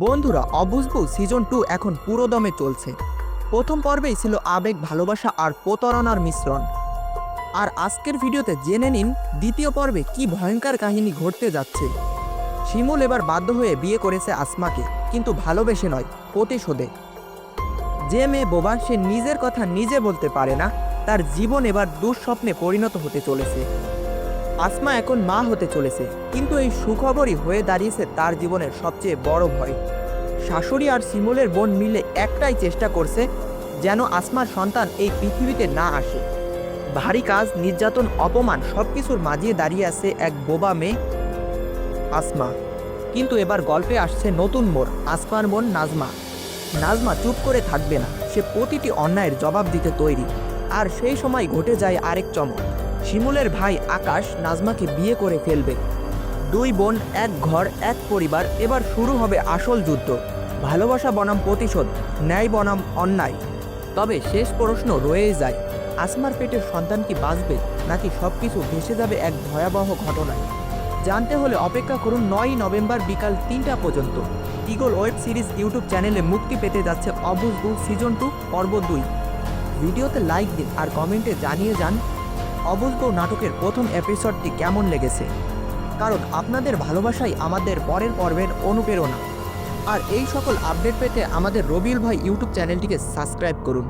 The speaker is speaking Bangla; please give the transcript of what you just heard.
বন্ধুরা, অবুঝবু সিজন 2 এখন পুরো দমে চলছে। প্রথম পর্বেই ছিল আবেগ, ভালোবাসা আর প্রতারণার মিশ্রণ। আর আজকের ভিডিওতে জেনে নিন দ্বিতীয় পর্বে কি ভয়ঙ্কর কাহিনী ঘটতে যাচ্ছে। শিমুল এবার বাধ্য হয়ে বিয়ে করেছে আসমাকে, কিন্তু ভালোবেসে নয়, প্রতিশোধে। যে মেয়ে বোবা, সে নিজের কথা নিজে বলতে পারে না, তার জীবন এবার দুঃস্বপ্নে পরিণত হতে চলেছে। আসমা এখন মা হতে চলেছে, কিন্তু এই সুখবরই হয়ে দাঁড়িয়েছে তার জীবনের সবচেয়ে বড় ভয়। শাশুড়ি আর শিমুলের বোন মিলে একটাই চেষ্টা করছে, যেন আসমার সন্তান এই পৃথিবীতে না আসে। ভারী কাজ, নির্যাতন, অপমান সবকিছুর মাঝিয়ে দাঁড়িয়ে আছে এক বোবা মেয়ে, আসমা। কিন্তু এবার গল্পে আসছে নতুন মোড়। আসমার বোন নাজমা। নাজমা চুপ করে থাকবে না, সে প্রতিটি অন্যায়ের জবাব দিতে তৈরি। আর সেই সময় ঘটে যায় আরেক চমক। শিমুলের ভাই আকাশ নাজমাকে বিয়ে করে ফেলবে। দুই বোন, এক ঘর, এক পরিবার। এবার শুরু হবে আসল যুদ্ধ। ভালোবাসা বনাম প্রতিশোধ, ন্যায় বনাম অন্যায়। তবে শেষ প্রশ্ন রয়েই যায়, আসমার পেটের সন্তান কি বাঁচবে, নাকি সবকিছু ভেসে যাবে এক ভয়াবহ ঘটনায়? জানতে হলে অপেক্ষা করুন 9 নভেম্বর বিকাল 3টা পর্যন্ত। ইগল ওয়েব সিরিজ ইউটিউব চ্যানেলে মুক্তি পেতে যাচ্ছে অবুঝবু সিজন 2 পর্ব 2। ভিডিওতে লাইক দিন আর কমেন্টে জানিয়ে যান অবুঝবু নাটকের প্রথম এপিসোডটি কেমন লেগেছে। কারণ আপনাদের ভালোবাসাই আমাদের পরের পর্বের অনুপ্রেরণা। আর এই সকল আপডেট পেতে আমাদের রবিউল ভাই ইউটিউব চ্যানেলটিকে সাবস্ক্রাইব করুন।